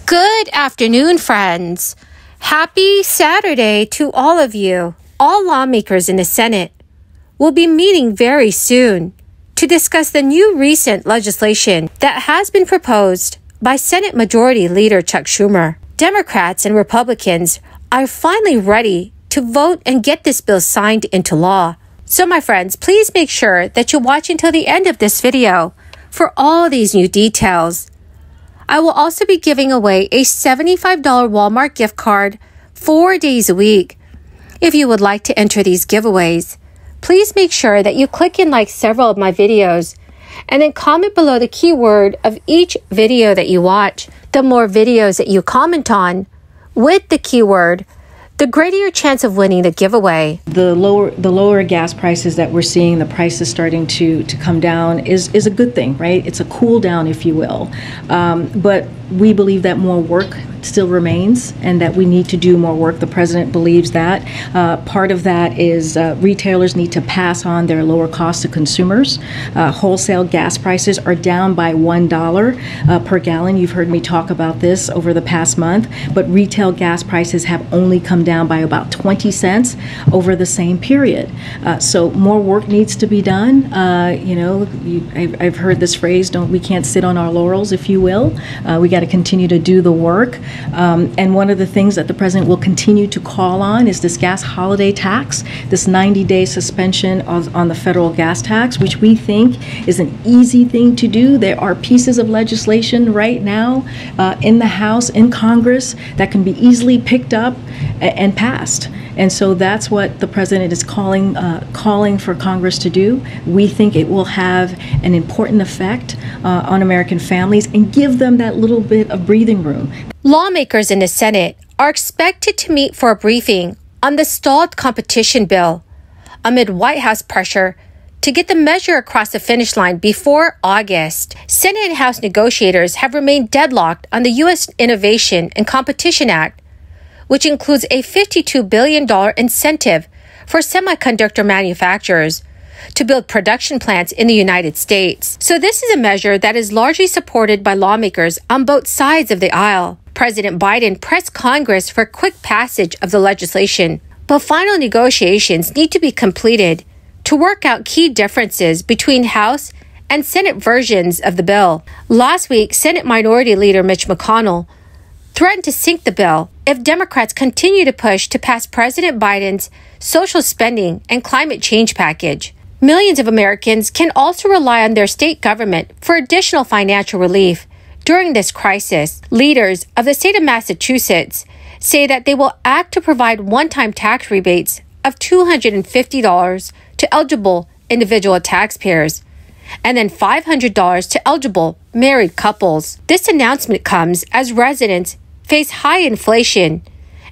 Good afternoon, friends. Happy Saturday to all of you. All lawmakers in the Senate will be meeting very soon to discuss the new recent legislation that has been proposed by Senate Majority Leader Chuck Schumer. Democrats and Republicans are finally ready to vote and get this bill signed into law. So my friends, please make sure that you watch until the end of this video for all these new details. I will also be giving away a $75 Walmart gift card 4 days a week. If you would like to enter these giveaways, please make sure that you click and like several of my videos and then comment below the keyword of each video that you watch. The more videos that you comment on with the keyword, the greater your chance of winning the giveaway. The lower gas prices that we're seeing, the prices starting to come down is a good thing, right? It's a cool down, if you will. But we believe that more work still remains and that we need to do more work. The president believes that. Part of that is retailers need to pass on their lower costs to consumers. Wholesale gas prices are down by $1 per gallon. You've heard me talk about this over the past month, but retail gas prices have only come down by about 20 cents over the same period. So more work needs to be done. I've heard this phrase, we can't sit on our laurels, if you will. We got to continue to do the work. And one of the things that the president will continue to call on is this gas holiday tax, this 90-day suspension on the federal gas tax, which we think is an easy thing to do. There are pieces of legislation right now in the House, in Congress, that can be easily picked up and passed. And so that's what the president is calling for Congress to do. We think it will have an important effect on American families and give them that little bit of breathing room. Lawmakers in the Senate are expected to meet for a briefing on the stalled competition bill amid White House pressure to get the measure across the finish line before August. Senate and House negotiators have remained deadlocked on the U.S. Innovation and Competition Act, which includes a $52 billion incentive for semiconductor manufacturers to build production plants in the United States. So this is a measure that is largely supported by lawmakers on both sides of the aisle. President Biden pressed Congress for quick passage of the legislation, but final negotiations need to be completed to work out key differences between House and Senate versions of the bill. Last week, Senate Minority Leader Mitch McConnell threatened to sink the bill if Democrats continue to push to pass President Biden's social spending and climate change package. Millions of Americans can also rely on their state government for additional financial relief during this crisis. Leaders of the state of Massachusetts say that they will act to provide one-time tax rebates of $250 to eligible individual taxpayers and then $500 to eligible married couples. This announcement comes as residents face high inflation,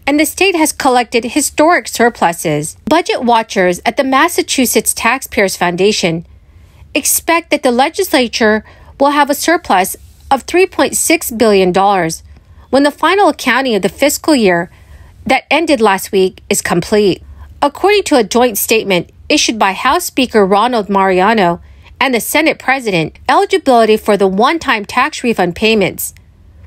and the state has collected historic surpluses. Budget watchers at the Massachusetts Taxpayers Foundation expect that the legislature will have a surplus of $3.6 billion when the final accounting of the fiscal year that ended last week is complete. According to a joint statement issued by House Speaker Ronald Mariano and the Senate President, eligibility for the one-time tax refund payments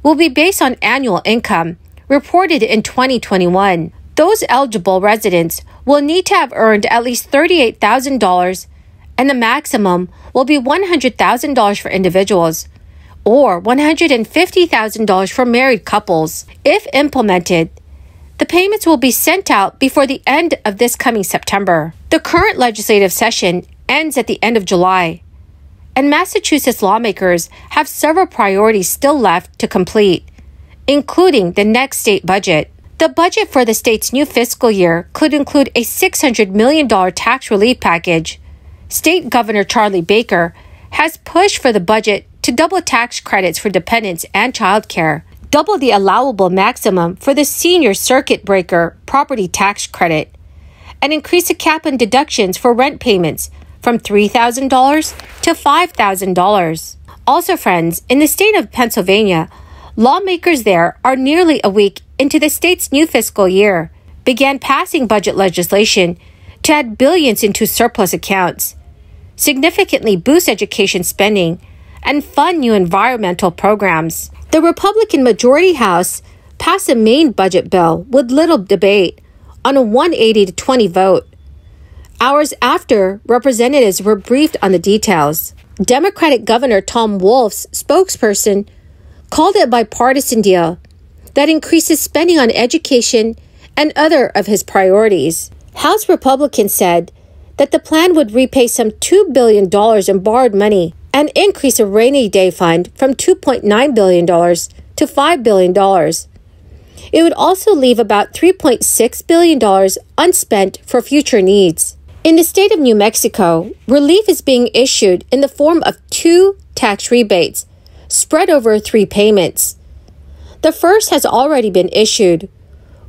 will be based on annual income reported in 2021. Those eligible residents will need to have earned at least $38,000, and the maximum will be $100,000 for individuals or $150,000 for married couples. If implemented, the payments will be sent out before the end of this coming September. The current legislative session ends at the end of July, and Massachusetts lawmakers have several priorities still left to complete, including the next state budget. The budget for the state's new fiscal year could include a $600 million tax relief package. State Governor Charlie Baker has pushed for the budget to double tax credits for dependents and childcare, double the allowable maximum for the senior circuit breaker property tax credit, and increase the cap and deductions for rent payments from $3,000 to $5,000. Also, friends, in the state of Pennsylvania, lawmakers there are nearly a week into the state's new fiscal year, began passing budget legislation to add billions into surplus accounts, significantly boost education spending, and fund new environmental programs. The Republican majority House passed a main budget bill with little debate on a 180-20 vote. Hours after, representatives were briefed on the details. Democratic Governor Tom Wolf's spokesperson called it a bipartisan deal that increases spending on education and other of his priorities. House Republicans said that the plan would repay some $2 billion in borrowed money and increase a rainy day fund from $2.9 billion to $5 billion. It would also leave about $3.6 billion unspent for future needs. In the state of New Mexico, relief is being issued in the form of 2 tax rebates spread over 3 payments. The first has already been issued,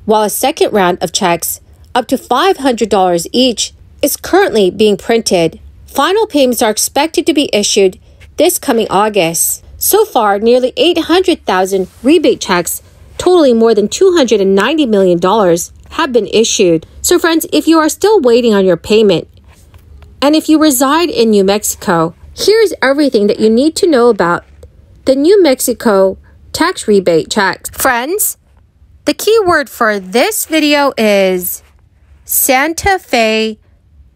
while a second round of checks, up to $500 each, is currently being printed. Final payments are expected to be issued this coming August. So far, nearly 800,000 rebate checks totaling more than $290 million have been issued. So friends, if you are still waiting on your payment, and if you reside in New Mexico, here's everything that you need to know about the New Mexico tax rebate checks. Friends, the key word for this video is Santa Fe,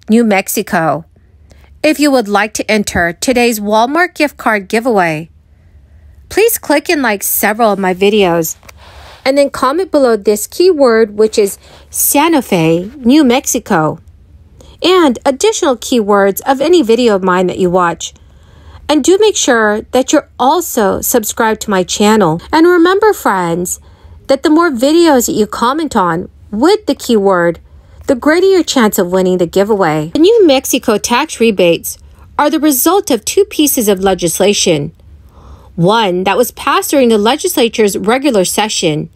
New Mexico. If you would like to enter today's Walmart gift card giveaway, please click and like several of my videos, and then comment below this keyword, which is Santa Fe, New Mexico, and additional keywords of any video of mine that you watch. And do make sure that you're also subscribed to my channel. And remember, friends, that the more videos that you comment on with the keyword, the greater your chance of winning the giveaway. The New Mexico tax rebates are the result of 2 pieces of legislation. One that was passed during the legislature's regular session,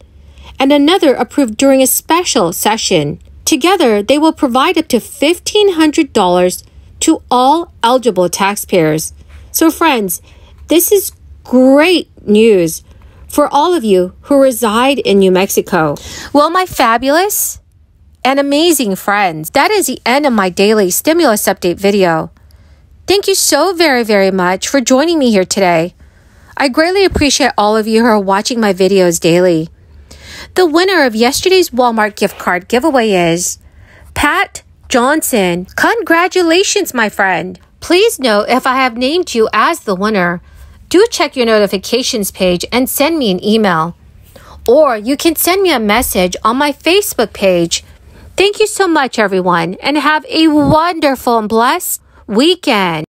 and another approved during a special session. Together, they will provide up to $1,500 to all eligible taxpayers. So friends, this is great news for all of you who reside in New Mexico. Well, my fabulous and amazing friends, that is the end of my daily stimulus update video. Thank you so very, very much for joining me here today. I greatly appreciate all of you who are watching my videos daily. The winner of yesterday's Walmart gift card giveaway is Pat Johnson. Congratulations, my friend. Please note, if I have named you as the winner, do check your notifications page and send me an email. Or you can send me a message on my Facebook page. Thank you so much, everyone, and have a wonderful and blessed weekend.